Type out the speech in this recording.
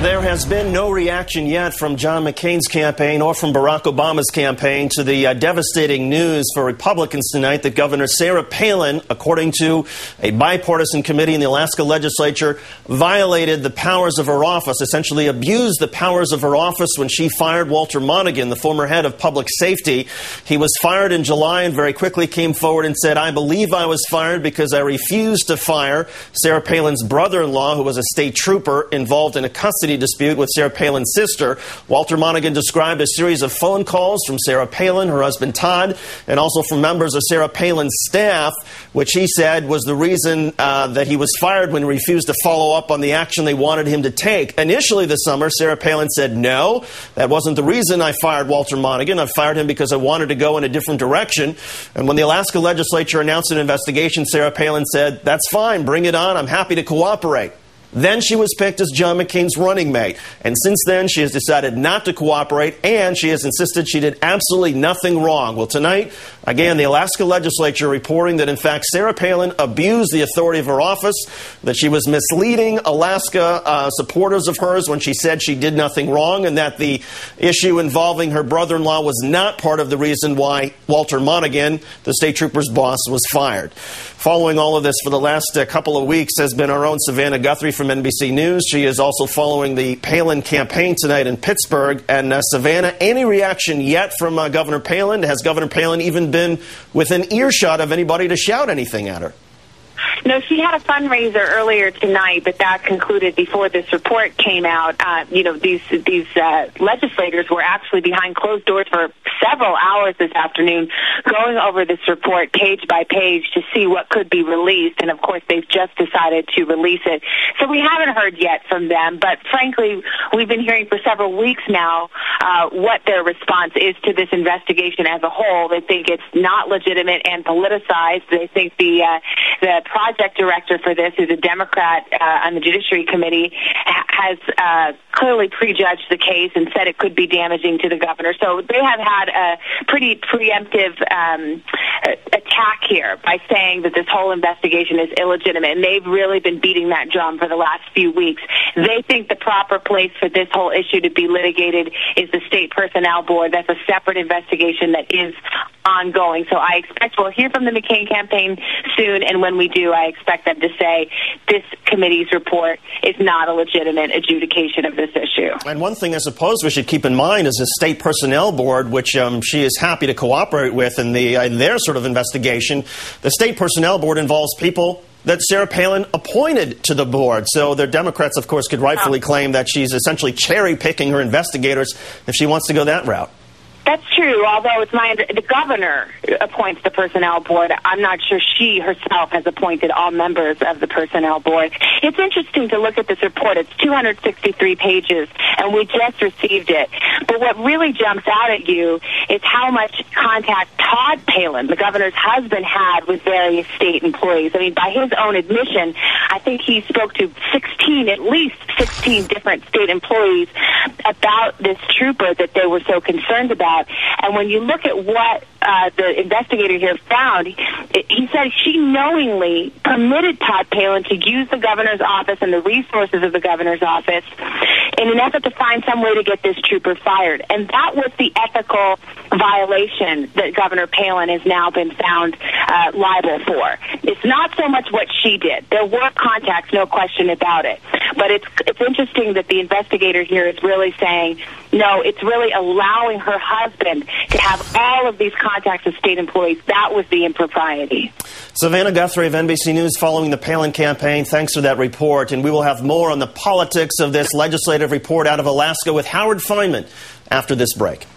There has been no reaction yet from John McCain's campaign or from Barack Obama's campaign to the devastating news for Republicans tonight that Governor Sarah Palin, according to a bipartisan committee in the Alaska legislature, violated the powers of her office, essentially abused the powers of her office when she fired Walter Monaghan, the former head of public safety. He was fired in July and very quickly came forward and said, "I believe I was fired because I refused to fire Sarah Palin's brother-in-law, who was a state trooper involved in a custody dispute with Sarah Palin's sister." Walter Monaghan described a series of phone calls from Sarah Palin, her husband Todd, and also from members of Sarah Palin's staff, which he said was the reason that he was fired when he refused to follow up on the action they wanted him to take. Initially this summer, Sarah Palin said, "No, that wasn't the reason I fired Walter Monaghan. I fired him because I wanted to go in a different direction." And when the Alaska legislature announced an investigation, Sarah Palin said, "That's fine, bring it on, I'm happy to cooperate." Then she was picked as John McCain's running mate. And since then, she has decided not to cooperate, and she has insisted she did absolutely nothing wrong. Well, tonight, again, the Alaska legislature reporting that, in fact, Sarah Palin abused the authority of her office, that she was misleading Alaska supporters of hers when she said she did nothing wrong, and that the issue involving her brother-in-law was not part of the reason why Walter Monaghan, the state trooper's boss, was fired. Following all of this for the last couple of weeks has been our own Savannah Guthrie from NBC News. She is also following the Palin campaign tonight in Pittsburgh. And Savannah, any reaction yet from Governor Palin? Has Governor Palin even been within earshot of anybody to shout anything at her? No, she had a fundraiser earlier tonight, but that concluded before this report came out. These legislators were actually behind closed doors for several hours this afternoon going over this report page by page to see what could be released. And, of course, they've just decided to release it. So we haven't heard yet from them. But, frankly, we've been hearing for several weeks now what their response is to this investigation as a whole. They think it's not legitimate and politicized. They think the project director for this, who's a Democrat on the Judiciary Committee, has clearly prejudged the case and said it could be damaging to the governor. So they have had a pretty preemptive attack here by saying that this whole investigation is illegitimate, and they've really been beating that drum for the last few weeks. They think the proper place for this whole issue to be litigated is the State Personnel Board. That's a separate investigation that is ongoing. So I expect we'll hear from the McCain campaign soon, and when we do, I expect them to say this committee's report is not a legitimate adjudication of this issue. And one thing I suppose we should keep in mind is the State Personnel Board, which she is happy to cooperate with in their sort of investigation. The State Personnel Board involves people that Sarah Palin appointed to the board. So the Democrats, of course, could rightfully claim that she's essentially cherry-picking her investigators if she wants to go that route. That's true, although the governor appoints the personnel board. I'm not sure she herself has appointed all members of the personnel board. It's interesting to look at this report. It's 263 pages, and we just received it. But what really jumps out at you is how much contact Todd Palin, the governor's husband, had with various state employees. I mean, by his own admission, I think he spoke to at least 16 different state employees about this trooper that they were so concerned about. And when you look at what the investigator here found, he said she knowingly permitted Todd Palin to use the governor's office and the resources of the governor's office in an effort to find some way to get this trooper fired. And that was the ethical violation that Governor Palin has now been found liable for. It's not so much what she did. There were contacts, no question about it. But it's interesting that the investigator here is really saying, no, it's really allowing her husband to have all of these contacts with state employees. That was the impropriety. Savannah Guthrie of NBC News following the Palin campaign. Thanks for that report. And we will have more on the politics of this legislative report out of Alaska with Howard Fineman after this break.